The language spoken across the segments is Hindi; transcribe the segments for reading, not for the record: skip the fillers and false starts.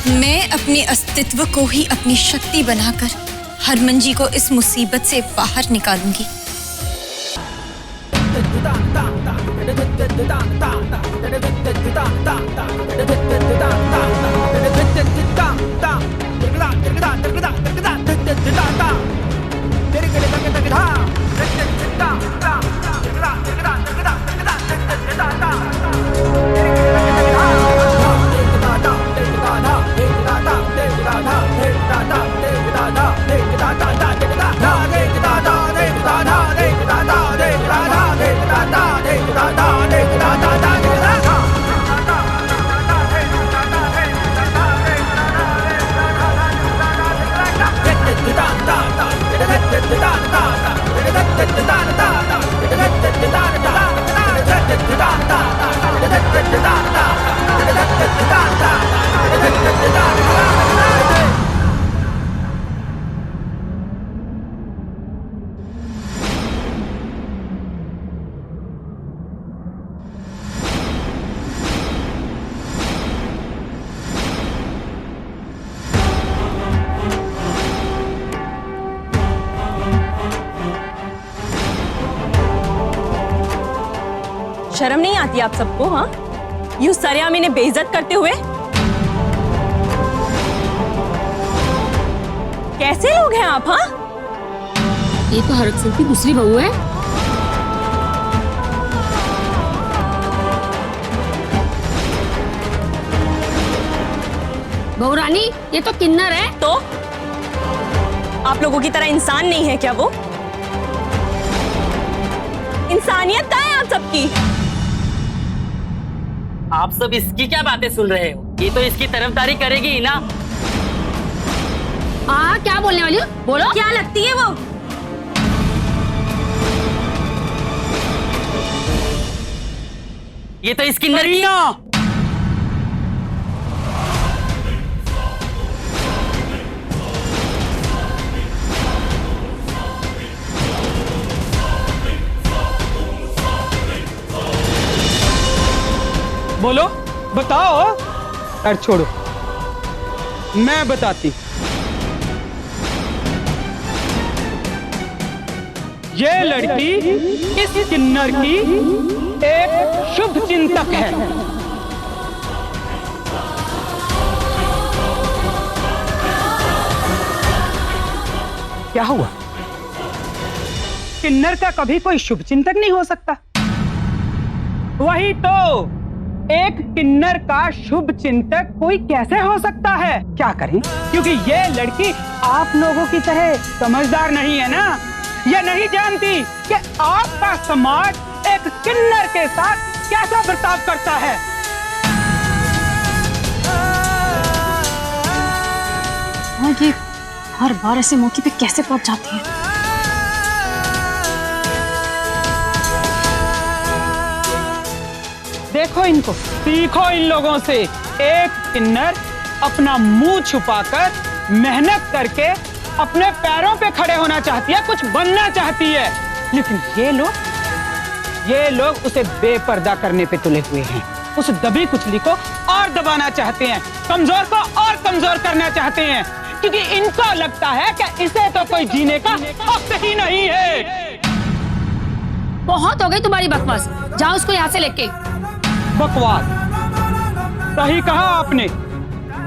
मैं अपने अस्तित्व को ही अपनी शक्ति बनाकर हरमंजी को इस मुसीबत से बाहर निकालूंगी। शर्म नहीं आती आप सबको? हाँ, यूं सरेआम इन्हें बेइज्जत करते हुए। कैसे लोग हैं आप? हाँ, ये तो हरक सिंह की दूसरी बहू है। बहू रानी, ये तो किन्नर है। तो आप लोगों की तरह इंसान नहीं है क्या वो? इंसानियत कहाँ है आप सबकी? आप सब इसकी क्या बातें सुन रहे हो? ये तो इसकी तरफदारी करेगी ही ना। क्या बोलने वाली हो? बोलो। क्या लगती है वो? ये तो इसकी नरीना। बोलो, बताओ। अरे छोड़ो, मैं बताती। ये लड़की इस किन्नर की एक शुभ चिंतक है। क्या हुआ? किन्नर का कभी कोई शुभ चिंतक नहीं हो सकता? वही तो, एक किन्नर का शुभ चिंतक कोई कैसे हो सकता है? क्या करें, क्योंकि ये लड़की आप लोगों की तरह समझदार नहीं है ना। ये नहीं जानती कि आपका समाज एक किन्नर के साथ कैसा बर्ताव करता है। ये हर बार ऐसे मौके पे कैसे पहुंच जाती है? देखो इनको, सीखो इन लोगों से। एक किन्नर अपना मुंह छुपाकर मेहनत करके अपने पैरों पे खड़े होना चाहती है, कुछ बनना चाहती है, लेकिन ये लोग उसे बेपर्दा करने पे तुले हुए हैं। उस दबी कुचली को और दबाना चाहते हैं, कमजोर को और कमजोर करना चाहते हैं, क्योंकि इनको लगता है कि इसे तो कोई जीने का हक ही नहीं है। बहुत हो गई तुम्हारी बकवास, जाओ उसको यहाँ से लेके। बकवास? सही कहा आपने,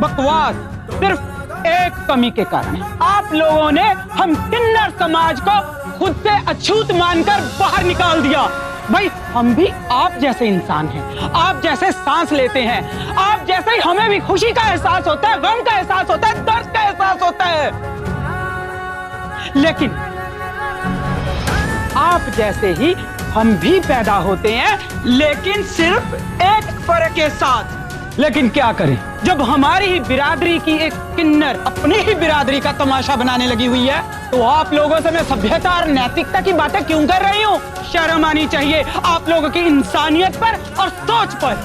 बकवास सिर्फ एक कमी के कारण। आप लोगों ने हम किन्नर समाज को खुद से अछूत मानकर बाहर निकाल दिया। भाई, हम भी आप जैसे इंसान हैं, आप जैसे सांस लेते हैं, आप जैसे ही हमें भी खुशी का एहसास होता है, गम का एहसास होता है, दर्द का एहसास होता है। लेकिन आप जैसे ही हम भी पैदा होते हैं, लेकिन सिर्फ एक फर्क के साथ। लेकिन क्या करें, जब हमारी ही बिरादरी की एक किन्नर अपनी ही बिरादरी का तमाशा बनाने लगी हुई है, तो आप लोगों से मैं सभ्यता और नैतिकता की बातें क्यों कर रही हूँ? शर्म आनी चाहिए आप लोगों की इंसानियत पर और सोच पर।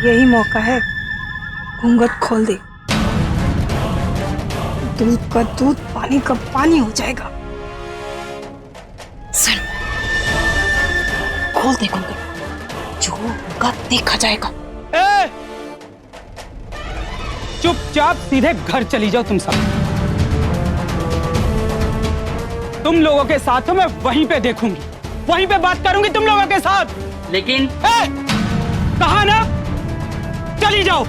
यही मौका है, घूंघट खोल दे। दूध का दूध, पानी का पानी हो जाएगा। सुन, खोल दे कुंदन, जो होगा देखा जाएगा। ए! चुपचाप सीधे घर चली जाओ तुम सब। तुम लोगों के साथ तो मैं वहीं पे देखूंगी, वहीं पे बात करूंगी तुम लोगों के साथ। लेकिन कहा ना, चली जाओ।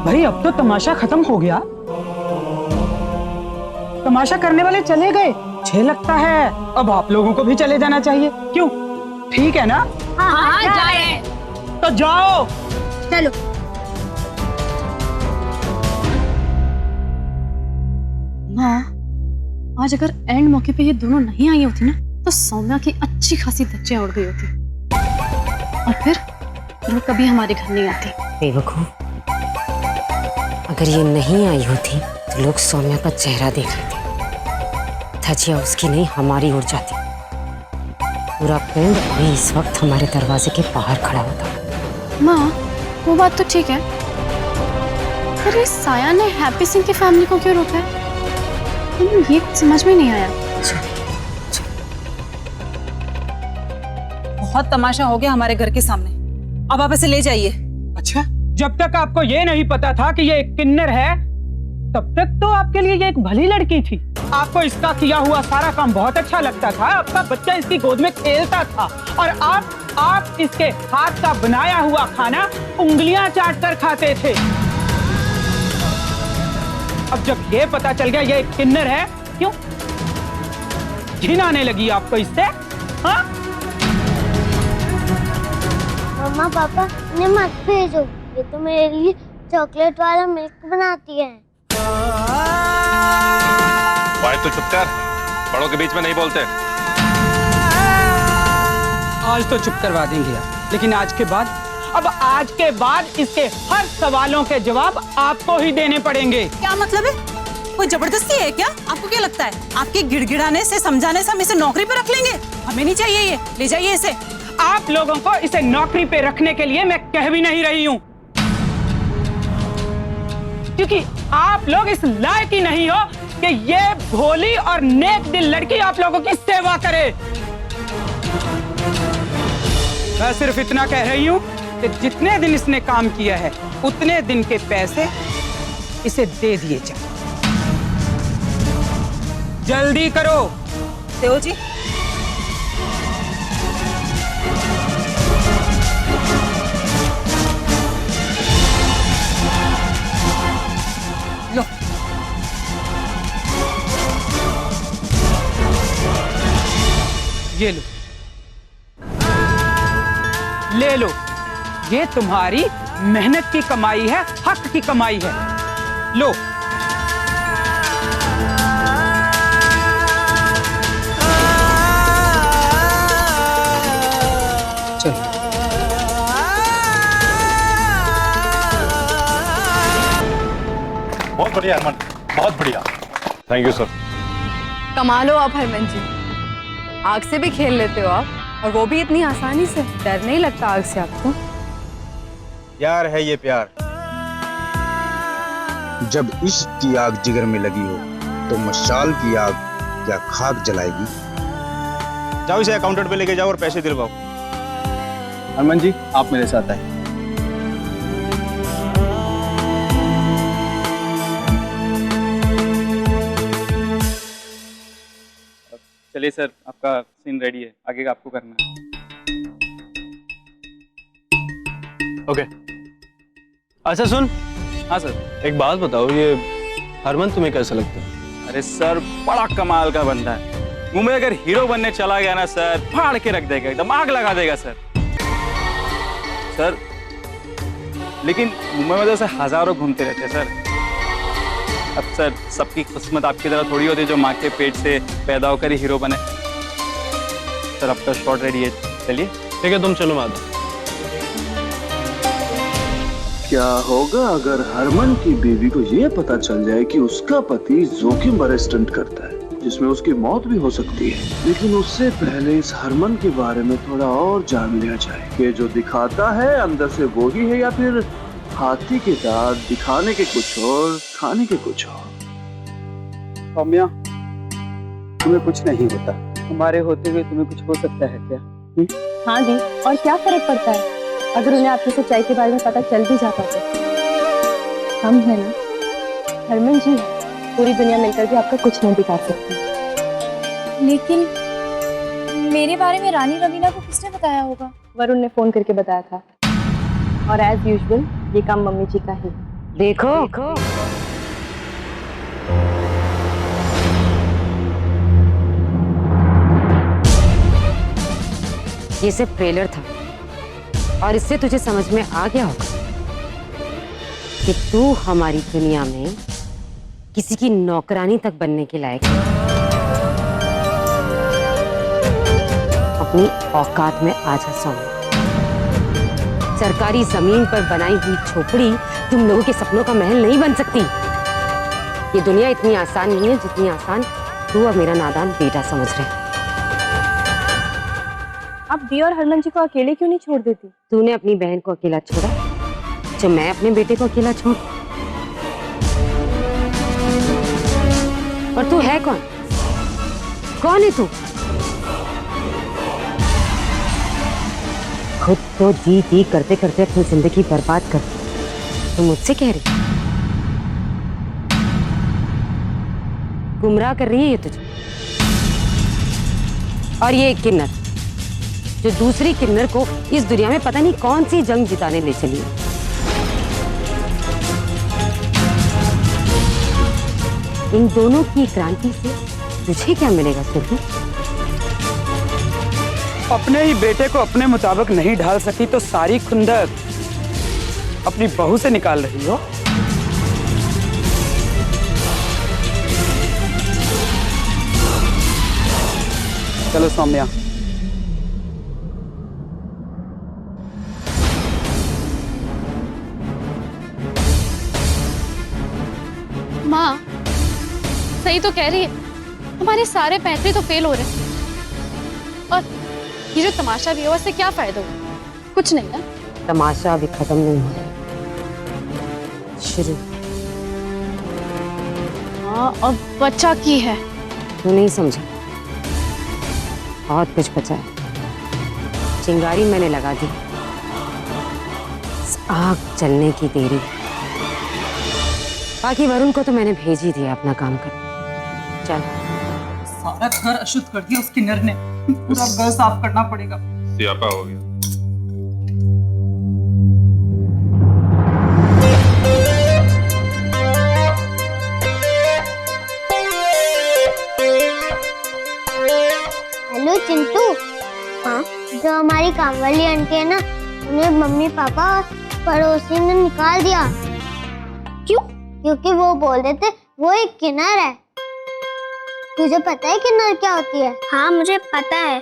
भाई अब तो तमाशा खत्म हो गया। तमाशा करने वाले चले गए, मुझे लगता है अब आप लोगों को भी चले जाना चाहिए। क्यों, ठीक है ना? हाँ, जा रहे हैं। तो जाओ। चलो। माँ, आज अगर एंड मौके पे ये दोनों नहीं आई होती ना, तो सौम्या की अच्छी खासी धज्जियां उड़ गई होती और फिर वो कभी हमारे घर नहीं आती। बेवकूफ, अगर ये नहीं आई होती तो लोग सौम्या का चेहरा देख लेते, धज्जियां उसकी नहीं हमारी उड़ जाती। पूरा पिंड अभी इस वक्त हमारे दरवाजे के बाहर खड़ा होता। माँ, वो बात तो ठीक है, पर ये साया ने हैप्पी सिंह की फैमिली को क्यों रोका है? ये कुछ समझ में नहीं आया। बहुत तमाशा हो गया हमारे घर के सामने, अब आप इसे ले जाइए। अच्छा, जब तक आपको ये नहीं पता था कि ये एक किन्नर है, तब तक तो आपके लिए ये एक भली लड़की थी। आपको इसका किया हुआ सारा काम बहुत अच्छा लगता था, आपका बच्चा इसकी गोद में खेलता था और आप इसके हाथ का बनाया हुआ खाना उंगलियां चाट कर खाते थे। अब जब ये पता चल गया ये एक किन्नर है, क्यों घिन आने लगी आपको इससे? हाँ? मम्मा पापा इन्हें मत भेजो, ये तो मेरे लिए चॉकलेट वाला मिल्क बनाती है। भाई तो चुप कर, बड़ों के बीच में नहीं बोलते। आज तो चुप करवा देंगे आप, लेकिन आज के बाद इसके हर सवालों के जवाब आपको ही देने पड़ेंगे। क्या मतलब है? कोई जबरदस्ती है क्या? आपको क्या लगता है आपके गिड़गिड़ाने से, समझाने से हम इसे नौकरी पे रख लेंगे? हमें नहीं चाहिए ये, ले जाइए इसे। आप लोगों को इसे नौकरी पे रखने के लिए मैं कह भी नहीं रही हूँ, क्योंकि आप लोग इस लायक ही नहीं हो कि ये भोली और नेक दिल लड़की आप लोगों की सेवा करे। मैं सिर्फ इतना कह रही हूँ कि जितने दिन इसने काम किया है उतने दिन के पैसे इसे दे दिए जाए। जल्दी करो। देव जी, लो। ये लो, ले लो, ये तुम्हारी मेहनत की कमाई है, हक की कमाई है। लो। चलो। बहुत बढ़िया हरमन, बहुत बढ़िया। Thank you sir. कमाल हो आप हरमन जी, आग से भी खेल लेते हो आप, और वो भी इतनी आसानी से। डर नहीं लगता आग से आपको? प्यार है ये प्यार। जब इश्क की आग जिगर में लगी हो तो मशाल की आग क्या खाक जलाएगी? जाओ इसे अकाउंटेंट पे लेके जाओ और पैसे दिलवाओ। हरमन जी, आप मेरे साथ आए। चलिए सर, आपका सीन रेडी है, आगे का आपको करना है। ओके। अच्छा सुन। हाँ सर। एक बात बताओ, ये हरमन तुम्हें कैसा लगता है? अरे सर, बड़ा कमाल का बंदा है। मुंबई अगर हीरो बनने चला गया ना सर, फाड़ के रख देगा, एकदम आग लगा देगा सर। सर लेकिन मुंबई में तो ऐसे हजारों घूमते रहते हैं सर। अब सर, सबकी किस्मत आपकी तरह थोड़ी होती है जो माँ के पेट से पैदा होकर ही हीरो बने। सर आपका शॉट रेडी है, चलिए। ठीक है, तुम चलो माधव। क्या होगा अगर हरमन की बीवी को यह पता चल जाए कि उसका पति जोखिम भरे स्टंट करता है जिसमें उसकी मौत भी हो सकती है। लेकिन उससे पहले इस हरमन के बारे में थोड़ा और जान लिया जाए कि जो दिखाता है अंदर से वो ही है या फिर हाथी के दांत दिखाने के कुछ और खाने के कुछ और। सौम्या, तुम्हें कुछ नहीं होता, हमारे होते हुए तुम्हें कुछ हो सकता है क्या? हाँ दी, और क्या फर्क पड़ता है अगर उन्हें आपकी सच्चाई के बारे में पता चल भी जाता तो। हम है ना हरमन जी, पूरी दुनिया मिलकर भी आपका कुछ नहीं बिगाड़ सकती। लेकिन मेरे बारे में रानी रवीना को किसने बताया होगा? वरुण ने फोन करके बताया था, और एज यूजुअल ये काम मम्मी जी का ही। देखो ये सिर्फ ट्रेलर था और इससे तुझे समझ में आ गया होगा कि तू हमारी दुनिया में किसी की नौकरानी तक बनने के लायक है। अपनी औकात में आ जा सौम्या। सरकारी जमीन पर बनाई हुई झोपड़ी तुम लोगों के सपनों का महल नहीं बन सकती। ये दुनिया इतनी आसान नहीं है जितनी आसान तू और मेरा नादान बेटा समझ रहे। आप दी और हरमन जी को अकेले क्यों नहीं छोड़ देती? तूने अपनी बहन को अकेला छोड़ा जो मैं अपने बेटे को अकेला छोड़। और तू है कौन? कौन है तू? खुद तो जी जी करते करते अपनी जिंदगी बर्बाद कर तू मुझसे कह रही? गुमराह कर रही है ये तुझे। और ये एक किन्नर जो दूसरी किन्नर को इस दुनिया में पता नहीं कौन सी जंग जिताने ले चली है। इन दोनों की क्रांति से तुझे क्या मिलेगा सुर्खी? अपने ही बेटे को अपने मुताबिक नहीं ढाल सकी तो सारी खुंदक अपनी बहू से निकाल रही हो। चलो सौम्या, माँ सही तो कह रही है, हमारे सारे पैसे तो फेल हो रहे हैं और ये जो तमाशा भी हुआ उससे क्या फायदा हुआ? कुछ नहीं ना। तमाशा अभी खत्म नहीं हुआ, शुरू। हाँ अब बच्चा की है। तू नहीं समझा, बहुत कुछ बचा है। चिंगारी मैंने लगा दी, आग जलने की देरी। बाकी वरुण को तो मैंने भेज ही दिया अपना काम कर। चल। सारा घर अशुद्ध कर दिया उस किन्नर ने, पूरा घर साफ करना पड़ेगा। सियापा हो गया। हेलो चिंटू। हाँ, जो हमारी काम वाली आंटी है ना, उन्हें मम्मी पापा पड़ोसी ने निकाल दिया। क्यों? क्योंकि वो बोल रहे थे वो एक किन्नर है। तुझे पता है किन्नर क्या होती है? हाँ मुझे पता है।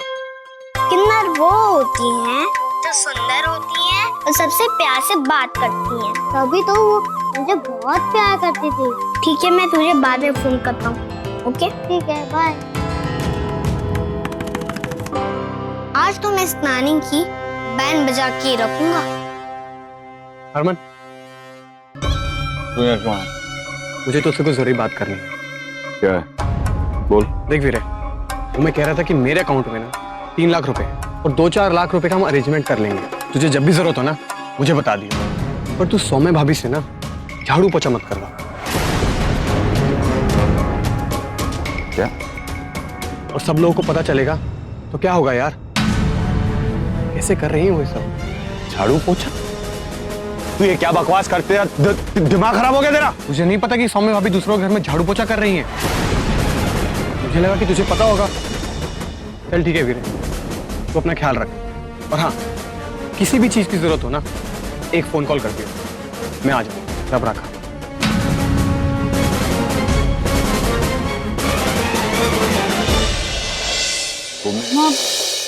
किन्नर वो होती हैं जो सुंदर होती हैं और सबसे प्यार से बात करती हैं। तभी तो वो मुझे बहुत प्यार करती थी। ठीक है, मैं तुझे बाद में फोन करता हूँ। ओके ठीक है, बाय। आज तो मैं इस नानी की बैंड बजा के रखूंगा। हरमन, तू यहाँ क्यों आया? मुझे तो उससे कुछ जरूरी बात करनी है। क्या है? बोल। देख वीरे, वो मैं कह रहा था कि मेरे अकाउंट में ना 3 लाख रुपए और 2-4 लाख रुपए का हम अरेंजमेंट कर लेंगे। तुझे जब भी जरूरत हो ना मुझे बता दियो। पर तू सौम्या भाभी से ना झाड़ू पोछा मत करवा। क्या? और सब लोगों को पता चलेगा तो क्या होगा यार? कैसे कर रही है वो सब? झाड़ू पोछा? तू ये क्या बकवास करते हैं? दिमाग खराब हो गया तेरा? मुझे नहीं पता कि सौम्या भाभी दूसरों के घर में झाड़ू पोछा कर रही हैं। मुझे लगा कि तुझे पता होगा। चल ठीक है वीरे, तू अपना ख्याल रख। और हाँ, किसी भी चीज की जरूरत हो ना, एक फोन कॉल कर दियो, मैं आ जाऊंगा। रब रखा। माँ,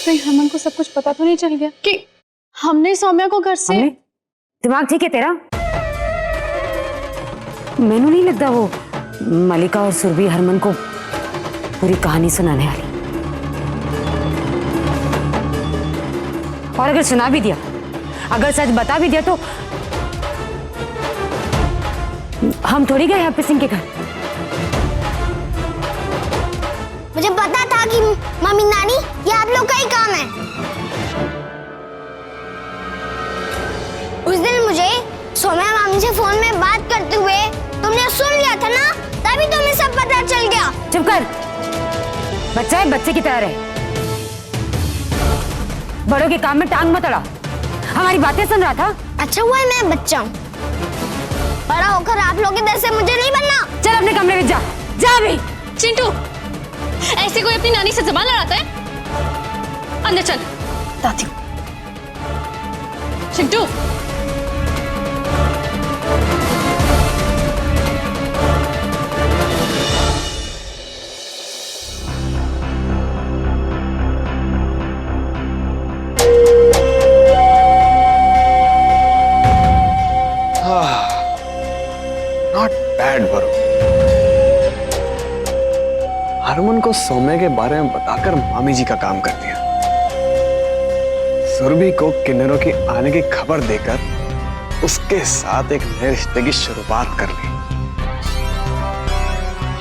कहीं हरमन को सब कुछ पता तो नहीं चल गया कि हमने सौम्या को घर से? दिमाग ठीक है तेरा? मैनू नहीं लगता वो मलिका और सुरभि हरमन को पूरी कहानी सुनाने वाली। और अगर सुना भी दिया, अगर सच बता भी दिया तो हम थोड़ी गए हैप्पी सिंह के घर। मुझे पता था कि मम्मी नानी ये आप लोग का ही काम है। उस दिन मुझे सोम्या मामी से फोन में बात करते हुए तुमने सुन लिया था ना, तभी तुम्हें सब पता चल गया। चुप कर, बच्चा है, बच्चे की तरह रहे। बड़ों के काम में टांग मत अड़ा। हमारी बातें सुन रहा था। अच्छा हुआ है मैं बच्चा हूँ, बड़ा होकर आप लोग के जैसे मुझे नहीं बनना। चल अपने कमरे में जा, जा भी। चिंटू, ऐसे कोई अपनी नानी से जबान लड़ाता है? अंदर चल, बताती हूँ। Chintu, not bad Varun. हरमन को सौम्या के बारे में बताकर मामी जी का काम कर दिया। सुरभि को किन्नरों की आने की खबर देकर उसके साथ एक नए रिश्ते की शुरुआत कर ली।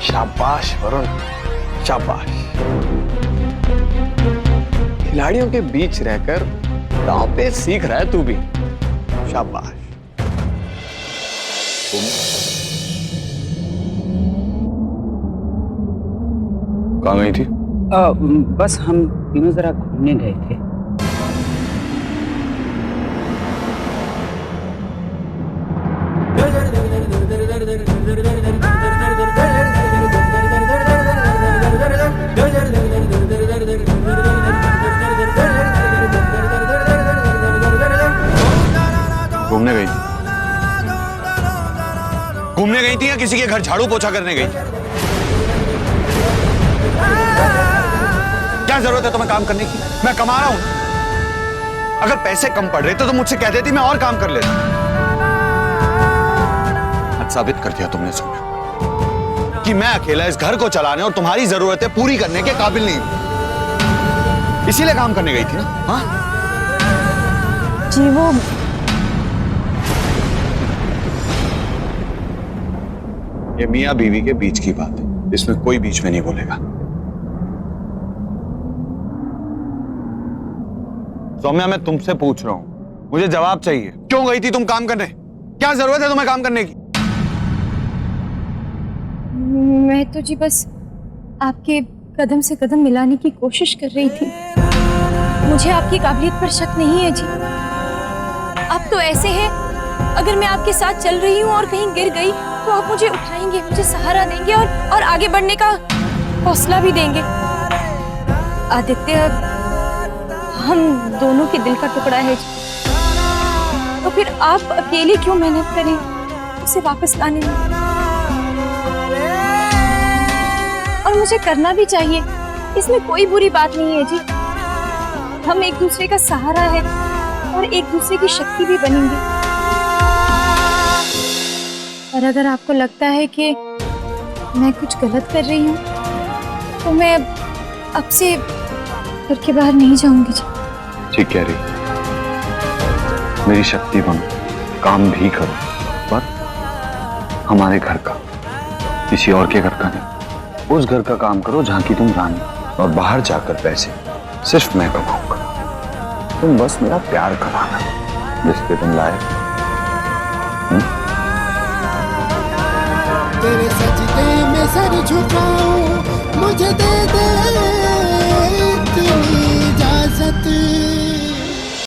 शाबाश वरुण, शाबाश। खिलाड़ियों के बीच रहकर दांव पे सीख रहा है तू भी, शाबाश। कहाँ गई थी? बस हम तीनों जरा घूमने गए थे। घूमने गई थी? घूमने गई थी या किसी के घर झाड़ू पोछा करने गई थी? क्या जरूरत है तुम्हें काम करने की? मैं कमा रहा हूं। अगर पैसे कम पड़ रहे तो मुझसे कह देती, मैं और काम कर लेता। आज साबित कर दिया तुमने सोम्या कि मैं अकेला इस घर को चलाने और तुम्हारी जरूरतें पूरी करने के काबिल नहीं हूं। इसीलिए काम करने गई थी ना? हाँ जी, वो ये मियां बीवी के बीच की बात है, इसमें कोई बीच में नहीं बोलेगा। सौम्या, मैं तुमसे पूछ रहा हूं, मुझे जवाब चाहिए। क्यों गई थी तुम काम करने? क्या जरूरत है तुम्हें काम करने की? मैं तो जी बस आपके कदम से कदम मिलाने की कोशिश कर रही थी। मुझे आपकी काबिलियत पर शक नहीं है जी। आप तो ऐसे हैं, अगर मैं आपके साथ चल रही हूँ और कहीं गिर गई तो आप मुझे उठाएंगे, मुझे सहारा देंगे और आगे बढ़ने का हौसला भी देंगे। आदित्य हम दोनों के दिल का टुकड़ा है जी। तो फिर आप अकेले क्यों मेहनत करें उसे वापस लाने में? और मुझे करना भी चाहिए, इसमें कोई बुरी बात नहीं है जी। हम एक दूसरे का सहारा है और एक दूसरे की शक्ति भी बनेंगे। और अगर आपको लगता है कि मैं कुछ गलत कर रही हूँ तो मैं अब से घर के बाहर नहीं जाऊंगी जी। ठीक कह रही, मेरी शक्ति बनो, काम भी करो, पर हमारे घर का, किसी और के घर का नहीं। उस घर का काम करो जहां की तुम रानी, और बाहर जाकर पैसे सिर्फ मैं कमाऊंगा। तुम बस मेरा प्यार कमाना, जिस पे तुम लाए। तेरे सजदे में सर झुकाऊं, मुझे दे दे